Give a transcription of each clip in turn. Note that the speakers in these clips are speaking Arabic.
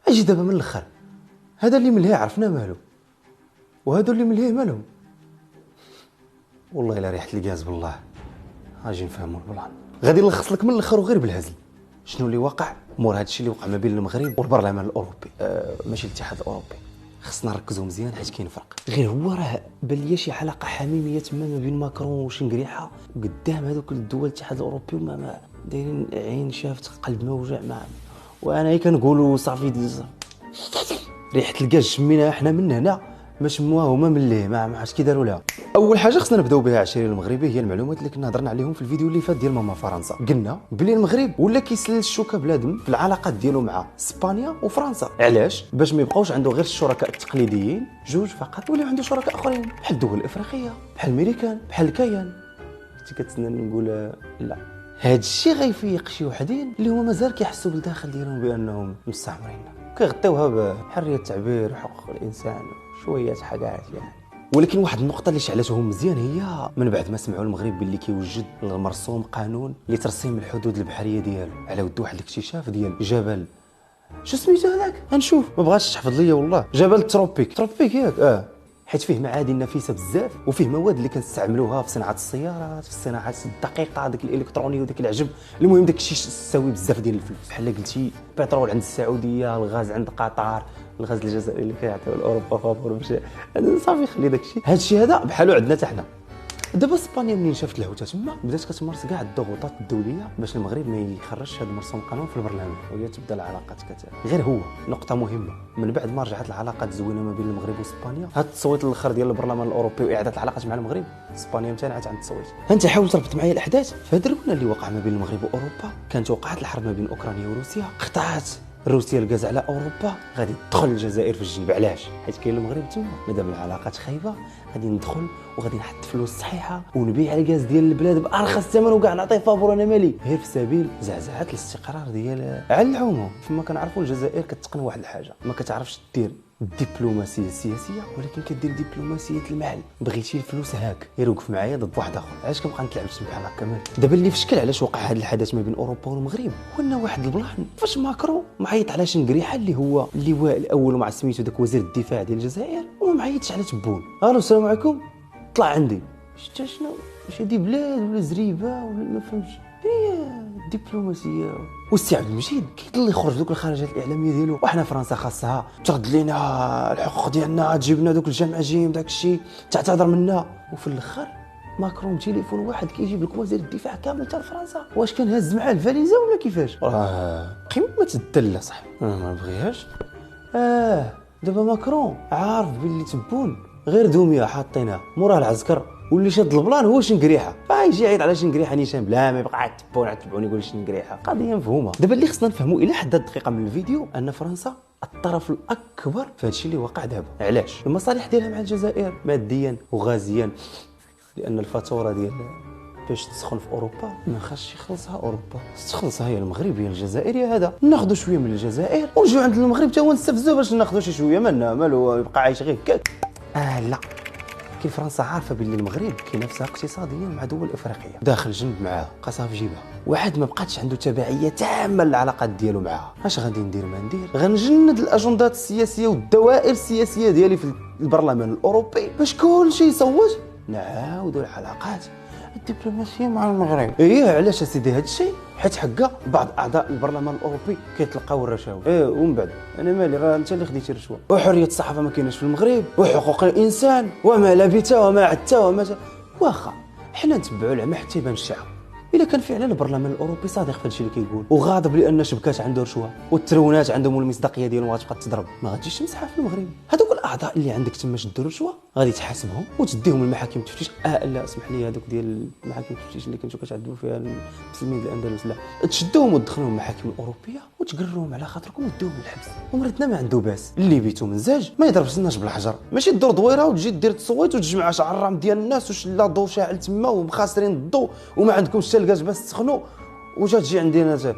اجي دابا من الاخر، هذا اللي ملهي عرفنا مالو، وهادو اللي ملهيه مالهم. والله الا ريحه الغاز بالله اجي نفهموا البلان. غادي نلخص لك من الاخر وغير بالهزل شنو اللي وقع مور هذا الشيء اللي وقع ما بين المغرب والبرلمان الاوروبي، ماشي الاتحاد الاوروبي. خصنا نركزوا مزيان حيت كاين فرق. غير هو راه بان ليا شي علاقه حميميه تما ما بين ماكرون وشنقريحه وقدام هذوك الدول الاتحاد الاوروبي وما دايرين عين شافت قلب موجع مع. وانا هي كنقولوا صافي ريحه الغاز شميناها حنا من هنا، ما شموها هما من ليه، ما عرفتش كي داروا لها. اول حاجه خصنا نبداو بها عشيري المغربي هي المعلومات اللي كنا هضرنا عليهم في الفيديو اللي فات ديال ماما فرنسا. قلنا بلي المغرب ولا كيسلل الشوكه بلادم في العلاقات ديالو مع اسبانيا وفرنسا. علاش؟ باش ما يبقاوش عنده غير الشركاء التقليديين جوج فقط، ولا عنده شركاء اخرين بحال الدول الافريقيه، بحال الميريكان، بحال الكيان. كنت كتسنى نقول لا، هاد الشيء غيفيق شي وحدين اللي هما مازال كيحسوا بالداخل ديالهم بانهم مستعمرين، كيغطيوها بحريه التعبير وحقوق الانسان شويه حاجات يعني. ولكن واحد النقطه اللي شعلتهم مزيان هي من بعد ما سمعوا المغرب باللي كيوجد المرسوم قانون لترسيم الحدود البحريه ديالو على ود واحد الاكتشاف ديال جبل شو سميتو هذاك، غنشوف ما بغاتش تحفظ ليا والله، جبل تروبيك ياك حيت فيه معادن نفيسه بزاف وفيه مواد اللي كنستعملوها في صناعه السيارات، في الصناعات الدقيقه، داك الالكتروني وداك العجب. المهم داك الشيء ساوي بزاف ديال الفلوس، بحال قلتي البترول عند السعوديه، الغاز عند قطر، الغاز الجزائري اللي كيعطيو لاوروبا فابور باش صافي خلي داك الشيء. هذا الشيء هذا بحالو عندنا حتى حنا. دابا اسبانيا منين شافت الهوته تما بدات كتمارس كاع الضغوطات الدوليه باش المغرب ما يخرجش هذا مرسوم قانون في البرلمان وهي تبدا العلاقات غير هو نقطه مهمه من بعد ما رجعت العلاقات زوينه ما بين المغرب واسبانيا. هذا التصويت الاخر ديال البرلمان الاوروبي واعاده العلاقات مع المغرب، اسبانيا امتنعت عن التصويت. انت حاول تربط معايا الاحداث. فهاد الركنه اللي وقع ما بين المغرب واوروبا كانت وقعت الحرب ما بين اوكرانيا وروسيا، قطعت روسيا الغاز على اوروبا، غادي تدخل الجزائر في الجنب. علاش؟ حيت كاين المغرب تما. مادام العلاقات خايبه غادي ندخل وغادي نحط فلوس صحيحه ونبيع الغاز ديال البلاد بارخص ثمن وكاع نعطيه فابور انا مالي، غير في سبيل زعزعه الاستقرار ديال على العموم. فما كنعرفوا الجزائر كتقن واحد الحاجه، ما كتعرفش دير الدبلوماسيه السياسيه ولكن كدير دبلوماسيه المال. بغيتي الفلوس هاك غير وقف معايا ضد واحد اخر. علاش كنبقى نتلعب بحال هكا مال؟ دابا اللي في شكل علاش وقع هذا الحدث ما بين اوروبا والمغرب هو ان واحد البلان فاش ماكرون معيط على شنقريحه اللي هو اللواء الاول ومع سميتو داك وزير الدفاع ديال الجزائر، وما معيطش على تبون. الو السلام عليكم، طلع عندي شتا شنو واش هادي بلاد ولا زريبه ولا ما فهمتش هي الدبلوماسيه. والسي عبد المجيد كيضل يخرج دوك الخرجات الاعلاميه ديالو، وحنا فرنسا خاصها ترد لينا الحقوق ديالنا، تجيب لنا دوك الجمعجيم داك الشيء، تعتذر منا. وفي الاخر ماكرون تليفون واحد كيجيب لك وزير الدفاع كامل تاع فرنسا. واش كان هاز معاه الفاليزه ولا كيفاش؟ قمه الدله صاحبي انا ما بغيهاش. دابا ماكرون عارف باللي تبون غير دوميه حاطينها موراه العسكر، واللي شاد البلان هو شنقريحه. فيجي يعيط على شنقريحه نيشان بلا ما يبقى تبون يقول شنقريحه. قضيه مفهومه. دابا اللي خصنا نفهموا الى حد الدقيقه من الفيديو ان فرنسا الطرف الاكبر في هذا الشيء اللي وقع دابا. علاش؟ المصالح ديالها مع الجزائر ماديا وغازيا، لان الفاتوره ديال باش تسخن في اوروبا ما خاصش يخلصها اوروبا، تخلصها هي المغرب هي الجزائر. يا هذا ناخذوا شويه من الجزائر ونجيو عند المغرب حتى هو نستفزوا باش ناخذوا شي شويه مالنا مالو يبقى عايش غير هكاك. لا، كي فرنسا عارفه باللي المغرب كينافسها اقتصاديا مع دول افريقيه داخل جنب معاها قاصها في جيبها، واحد ما بقاتش عنده تبعيه تامه للعلاقات ديالو معاها. اش غادي ندير؟ ما ندير، غنجند الاجندات السياسيه والدوائر السياسيه ديالي في البرلمان الاوروبي باش كل شيء يصوت نعاودوا العلاقات الدبلوماسيه مع المغرب. علاش اسيدي هذا الشيء؟ حيت حكا بعض اعضاء البرلمان الاوروبي كيتلقاو الرشاوي. ومن بعد انا مالي، راه انت اللي خديتي الرشوه. وحريه الصحافه ما كايناش في المغرب، وحقوق الانسان وما لبث وما عدت وما واخا حنا نتبعوا العمى حتى يبان الشعب. الا كان فعلا البرلمان الاوروبي صادق في هادشي اللي كيقول وغاضب لان شبكات عنده رشوه والترونات عندهم المصداقيه ديالهم غتبقى تضرب، ما غاديش تمسحها في المغرب. هذوك الاعضاء اللي عندك تما شدوا رشوه غادي تحاسبهم وتديهم للمحاكم التفتيش. لا اسمح لي، هذوك ديال محاكم التفتيش اللي كنتو كتعذبوا فيها المسلمين الاندلس، لا تشدوهم وتدخلوهم المحاكم الاوروبيه وتقرروهم على خاطركم ودوهم للحبس. ومرتنا ما عنده باس، اللي بيتو منزاج ما يضربش الناس بالحجر. ماشي تدور دويره وتجي دير تصويت وتجمع شعرام ديال الناس وشلا ضو شاعل تما ومخاسرين الضو وما عندكمش حتى الغاز باش تسخنوا وجا تجي عندنا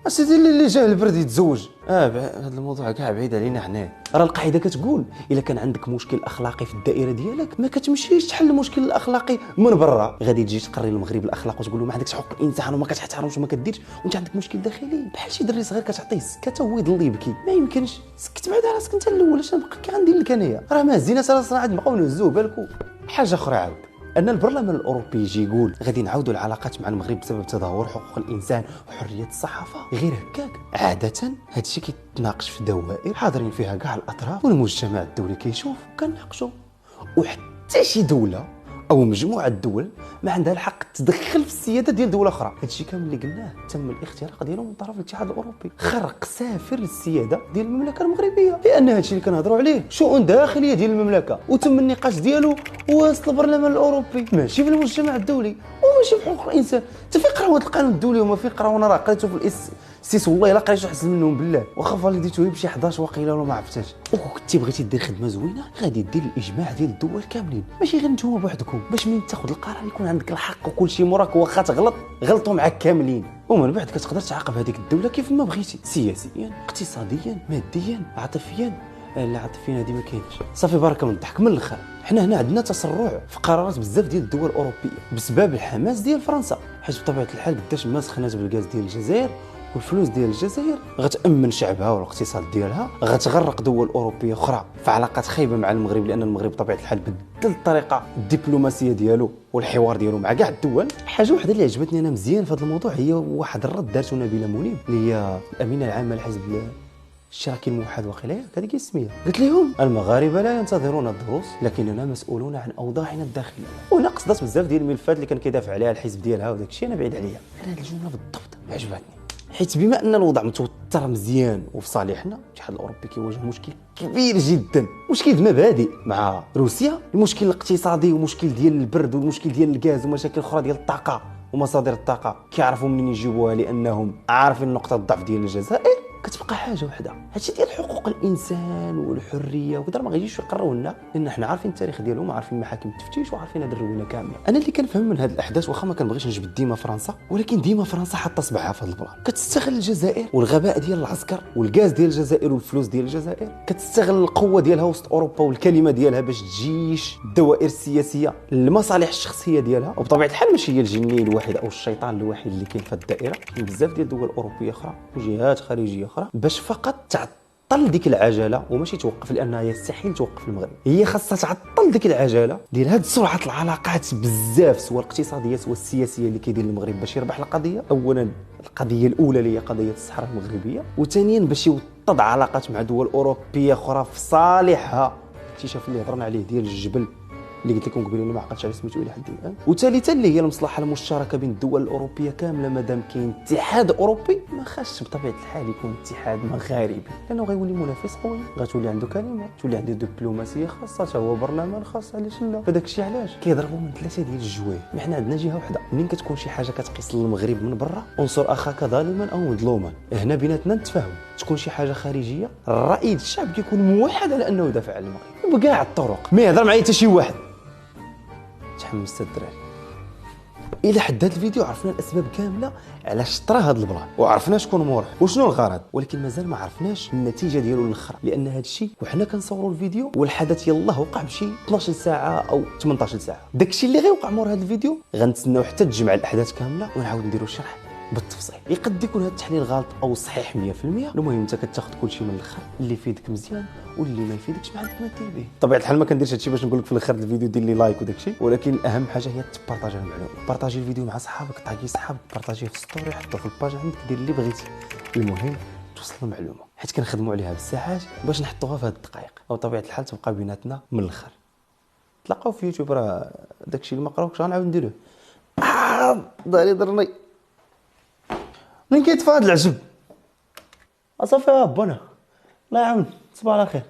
اسيدي اللي جا البرد يتزوج. هذا الموضوع كاع بعيد علينا حنا. راه القاعده كتقول الا كان عندك مشكل اخلاقي في الدائره ديالك ما كتمشيش تحل المشكل الاخلاقي من برا. غادي تجي تقري المغرب الاخلاق وتقول له ما عندكش حقوق الانسان وما كتحترمش وما كديرش وانت عندك مشكل داخلي بحال شي دري صغير كتعطيه السكه هو يضل يبكي. ما يمكنش. سكت بعد على راسك انت الاول. اش نبقى كي غندير لك انايا؟ راه مازينا راه عاد نبقاو نهزوه بالكو. حاجه اخرى عاود ان البرلمان الاوروبي يجي يقول غادي نعاودوا العلاقات مع المغرب بسبب تدهور حقوق الانسان وحريه الصحافه. غير هكاك عاده هادشي كيتناقش في دوائر حاضرين فيها كاع الاطراف والمجتمع الدولي كيشوف وكناقشوا. وحتى شي دوله او مجموعه دول ما عندها الحق تدخل في السياده ديال دوله اخرى. هادشي كامل اللي قلناه تم الاختراق ديالو من طرف الاتحاد الاوروبي. خرق سافر للسياده ديال المملكه المغربيه لان هادشي اللي كنهضروا عليه شؤون داخليه ديال المملكه وتم النقاش ديالو وسط البرلمان الاوروبي ماشي في المجتمع الدولي وماشي في حقوق الانسان. انت فين قراو هذا القانون الدولي وما فين قراو؟ انا راه قريته في السيس والله الا قريت احسن منهم بالله. واخا فاليديتو بشي 11 وقيله ولا ما عرفتهاش. وكنتي بغيتي دير خدمه زوينه غادي دير الاجماع ديال الدول كاملين ماشي غير نتوما بوحدكم باش من تاخذ القرار يكون عندك الحق وكل شيء موراك. واخا تغلط غلطوا معاك كاملين ومن بعد كتقدر تعاقب هذيك الدوله كيف ما بغيتي سياسيا اقتصاديا ماديا عاطفيا. لا عاطفيا هذه ما كاينش. صافي بارك الله الضحك من الاخر. حنا هنا عندنا تسرع في قرارات بزاف ديال الدول الاوروبيه بسبب الحماس ديال فرنسا حيت بطبيعه الحال قداش ما سخنات بالغاز ديال الجزائر والفلوس ديال الجزائر غتامن شعبها والاقتصاد ديالها. غتغرق دول اوروبيه اخرى في علاقات خايبه مع المغرب لان المغرب بطبيعه الحال بدل الطريقه الدبلوماسيه ديالو والحوار ديالو مع كاع الدول. حاجه وحده اللي عجبتني انا مزيان في هذا الموضوع هي واحد الرد دارته نبيله منيب اللي هي الامينه العامه لحزب الاشتراكي الموحد وقيله هذيك السميه. قلت لهم المغاربه لا ينتظرون الدروس لكننا مسؤولون عن اوضاعنا الداخليه. وهنا قصدت بزاف ديال الملفات اللي كان كيدافع عليها الحزب ديالها وداك الشيء انا بعيد عليا. هذه الجمله بالضبط عجبتني حيت بما ان الوضع متوتر مزيان وفي صالحنا الاتحاد الاوروبي كيواجه مشكل كبير جدا. مشكل المبادئ مع روسيا المشكل الاقتصادي ومشكل ديال البرد والمشكل ديال الغاز ومشاكل اخرى ديال الطاقه ومصادر الطاقه كيعرفوا منين يجيبوها لانهم عارفين نقطه الضعف ديال الجزائر. كتبقى حاجه وحده هادشي ديال حقوق الانسان والحريه وكذا ما غاديش يقراو لنا لان حنا عارفين التاريخ ديالهم وعارفين محاكم التفتيش وعارفين هاد الروينه كامله. انا اللي كنفهم من هاد الاحداث واخا ما كنبغيش نجبد ديما فرنسا ولكن ديما فرنسا حاطه صبعها في هاد البلان. كتستغل الجزائر والغباء ديال العسكر والغاز ديال الجزائر والفلوس ديال الجزائر. كتستغل القوه ديالها وسط اوروبا والكلمه ديالها باش تجيش الدوائر السياسيه للمصالح الشخصيه ديالها. وبطبيعه الحال ماشي هي الجني الواحد او الشيطان الوحيد اللي كاين في الدائره. كاين بزاف ديال الدول الاوروبيه اخرى وجهات خارجيه اخرى باش فقط تعطل ديك العجله وماشي توقف لانها يستحيل توقف المغرب. هي خاصها تعطل ديك العجله ديال هاد سرعه العلاقات بزاف سواء الاقتصاديه سواء السياسيه اللي كيدير المغرب باش يربح القضيه. اولا القضيه الاولى اللي هي قضيه الصحراء المغربيه وثانيا باش يوطد علاقات مع دول اوروبيه اخرى في صالحها. الاكتشاف اللي هضرنا عليه ديال الجبل اللي قلت لكم قبيله اللي ما عقلتش على سميتو الى حد الان. وثالثا اللي هي المصلحه المشتركه بين الدول الاوروبيه كامله. مادام كاين اتحاد اوروبي ما خاصش بطبيعه الحال يكون اتحاد مغاربي لانه غيولي منافس قوي غتولي عنده كلمه تولي عنده دبلوماسيه خاصه حتى هو برلمان خاص. علاش لا؟ فداك الشيء علاش كيضربوا من ثلاثه ديال الجوايه. حنا عندنا جهه واحده منين كتكون شي حاجه كتقيس للمغرب من برا انصر اخاك ظالما او مظلوما. هنا بيناتنا نتفاهموا. تكون شي حاجه خارجيه الراي الشعب كيكون موحد على انه يدافع على المغرب وبكاع الطرق ما يهضر معايا حتى شي واحد. تحمست الدراري. الى حد هذا الفيديو عرفنا الاسباب كامله علاش طرا هذا البلان وعرفنا شكون مورح وشنو الغرض ولكن مازال ما عرفناش النتيجه ديالو الاخرى لان هذا الشيء وحنا كنصوروا الفيديو والحدث يلاه وقع بشي 12 ساعه او 18 ساعه. داكشي اللي غيوقع مور هذا الفيديو غنتسناو حتى تجمع الاحداث كامله ونعاود نديروا الشرح بالتفصيل. يقد يكون هذا التحليل غلط او صحيح 100%. المهم انت كتاخذ كل شيء من الاخر اللي يفيدك مزيان واللي ما يفيدكش ما عندك ما دير به. طبيعه الحال ما كنديرش هادشي باش نقول لك في الاخر الفيديو دير لي لايك وداك الشيء ولكن اهم حاجه هي تبارطاجي المعلومه. بارطاجي الفيديو مع صحابك طاقي صحابك بارطاجيه في ستوري حطو في الباج عندك دير اللي بغيتي. المهم توصل المعلومه حيت كنخدموا عليها بالساعات باش نحطوها في هاد الدقائق او طبيعه الحال تبقى بيناتنا من الاخر. تلاقاو في يوتيوب راه داكشي اللي ما قراوكش غنعاود نديروه. داري ضرني منين كيطفى هاد العجب؟ اصافي بونا الله يعاون. صباح على خير.